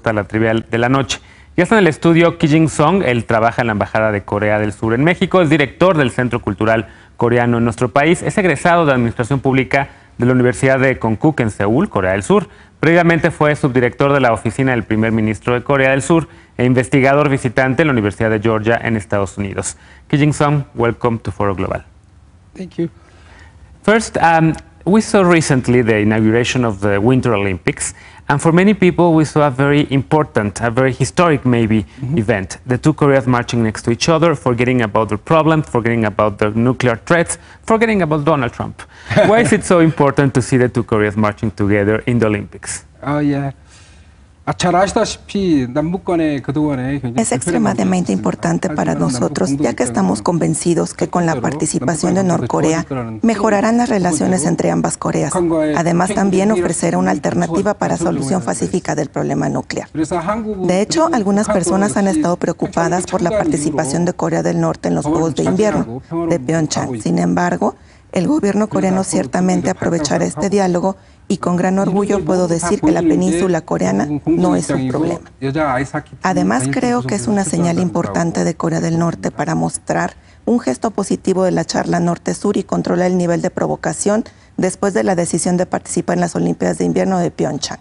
hasta la trivial de la noche. Ya está en el estudio Kijing, él trabaja en la Embajada de Corea del Sur en México, es director del Centro Cultural Coreano en nuestro país, es egresado de Administración Pública de la Universidad de Konkuk en Seúl, Corea del Sur. Previamente fue subdirector de la oficina del primer ministro de Corea del Sur e investigador visitante en la Universidad de Georgia en Estados Unidos. Kijing, welcome to Foro Global. Thank you. First, we saw recently the inauguration of the Winter Olympics, and for many people we saw a very important, a very historic maybe event. The two Koreas marching next to each other, forgetting about their problems, forgetting about the nuclear threats, forgetting about Donald Trump. Why is it so important to see the two Koreas marching together in the Olympics? Oh, yeah. Es extremadamente importante para nosotros, ya que estamos convencidos que con la participación de Norcorea mejorarán las relaciones entre ambas Coreas. Además, también ofrecerá una alternativa para solución pacífica del problema nuclear. De hecho, algunas personas han estado preocupadas por la participación de Corea del Norte en los Juegos de Invierno de Pyeongchang. Sin embargo, el gobierno coreano ciertamente aprovechará este diálogo y con gran orgullo puedo decir que la península coreana no es un problema. Además, creo que es una señal importante de Corea del Norte para mostrar un gesto positivo de la charla norte-sur y controlar el nivel de provocación después de la decisión de participar en las Olimpiadas de Invierno de Pyeongchang.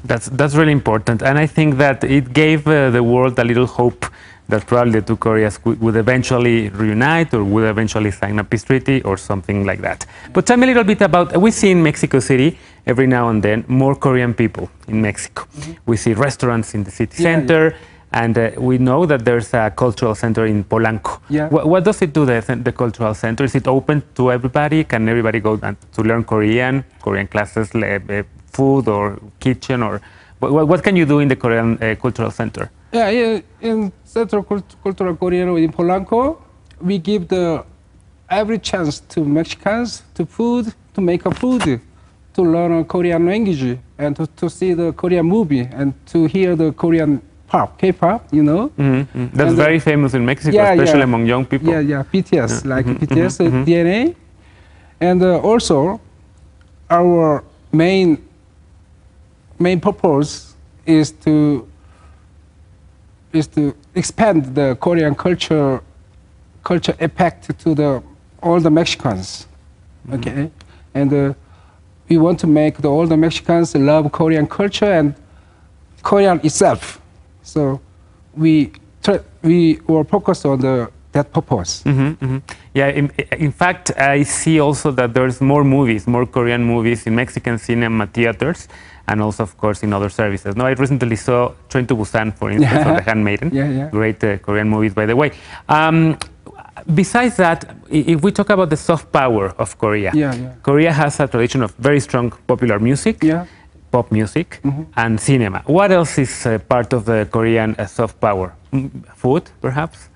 That's really important, and I think that it gave the world a little hope that probably the two Koreas would eventually reunite or would eventually sign a peace treaty or something like that. But tell me a little bit about, we see in Mexico City every now and then more Korean people in Mexico. We see restaurants in the city center, and we know that there's a cultural center in Polanco. What does it do, the cultural center? Is it open to everybody? Can everybody go to learn Korean classes, food or kitchen, or what can you do in the Korean cultural center? Yeah, in Centro Cultural Coreano in Polanco, we give every chance to Mexicans to make a food, to learn Korean language, and to see the Korean movie, and to hear the Korean pop, K-pop, you know. That's very famous in Mexico, especially among young people. Yeah, BTS, like BTS, DNA. And also, our main purpose is to expand the Korean culture impact to all the Mexicans, okay? And we want to make all the Mexicans love Korean culture and Korean itself. So we were focused on that purpose. Yeah, in fact, I see also that there's more Korean movies in Mexican cinema theaters, and also, of course, in other services. No, I recently saw Train to Busan, for instance, or The Handmaiden. Great Korean movies, by the way. Besides that, if we talk about the soft power of Korea, Korea has a tradition of very strong popular music, pop music, and cinema. What else is part of the Korean soft power? Food, perhaps?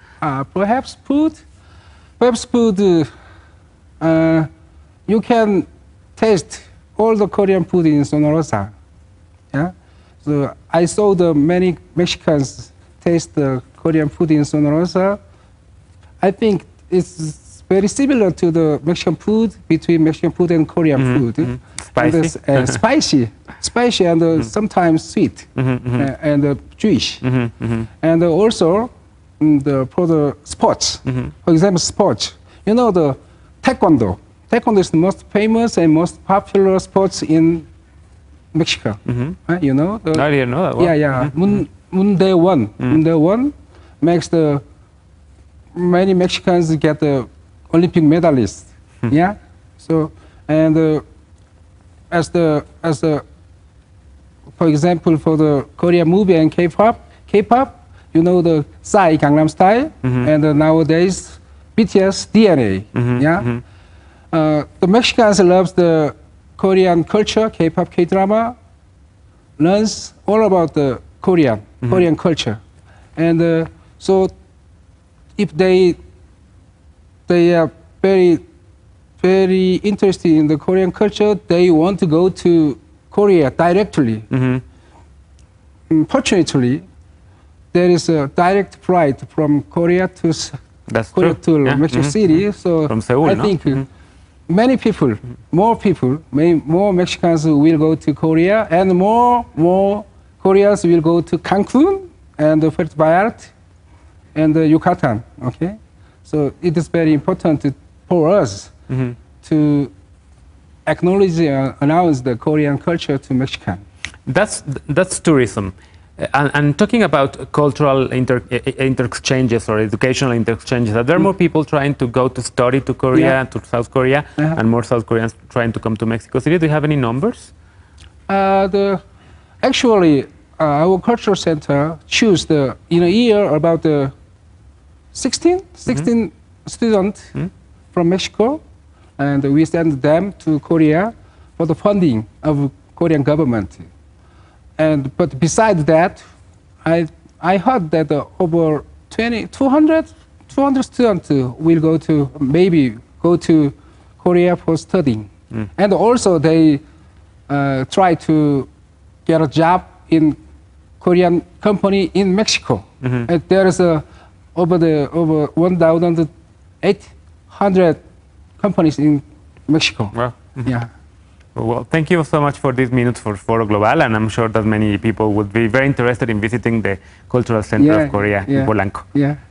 Perhaps food. Perhaps food, you can taste all the Korean food in Sonorosa. Yeah? So I saw many Mexicans taste the Korean food in Sonorosa. I think it's very similar to the Mexican food, between Mexican food and Korean food. Spicy? Spicy and sometimes sweet and Jewish. And also for the sports. For example, sports. You know the Taekwondo. Taekwondo is the most famous and most popular sports in Mexico. You know? I didn't know that one. Moon Day One makes many Mexicans get the Olympic medalists. Yeah. So and for example, for the Korean movie and K-pop, you know the Psy Gangnam Style, and nowadays BTS DNA. The Mexicans love the Korean culture, K-pop, K-drama, learns all about the Korean culture, and so if they are very interested in the Korean culture, they want to go to Korea directly. Fortunately, there is a direct flight from Korea to Mexico City. So from Seoul, I think many people, more Mexicans will go to Korea, and more Koreans will go to Cancun and Puerto Vallarta and Yucatan. Okay, so it is very important for us to acknowledge and announce the Korean culture to Mexican. That's tourism. And talking about cultural inter-exchanges or educational inter-exchanges, are there more people trying to go to study to Korea, to South Korea, and more South Koreans trying to come to Mexico City? Do you have any numbers? Actually, our cultural center choose in a year about 16 students from Mexico, and we send them to Korea for the funding of Korean government. But besides that, I heard that over 200 students will maybe go to Korea for studying. And also they try to get a job in Korean company in Mexico. And there is over 1,800 companies in Mexico. Wow. Yeah. Well, thank you so much for these minutes for Foro Global, and I'm sure that many people would be very interested in visiting the Cultural Center of Korea in Polanco.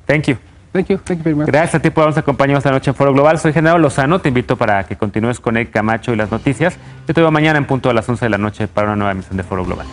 Thank you. Thank you very much. Gracias a ti por habernos acompañado esta noche en Foro Global. Soy Genaro Lozano, te invito para que continúes con Eric Camacho y las noticias. Yo te veo mañana en punto a las 11 de la noche para una nueva emisión de Foro Global.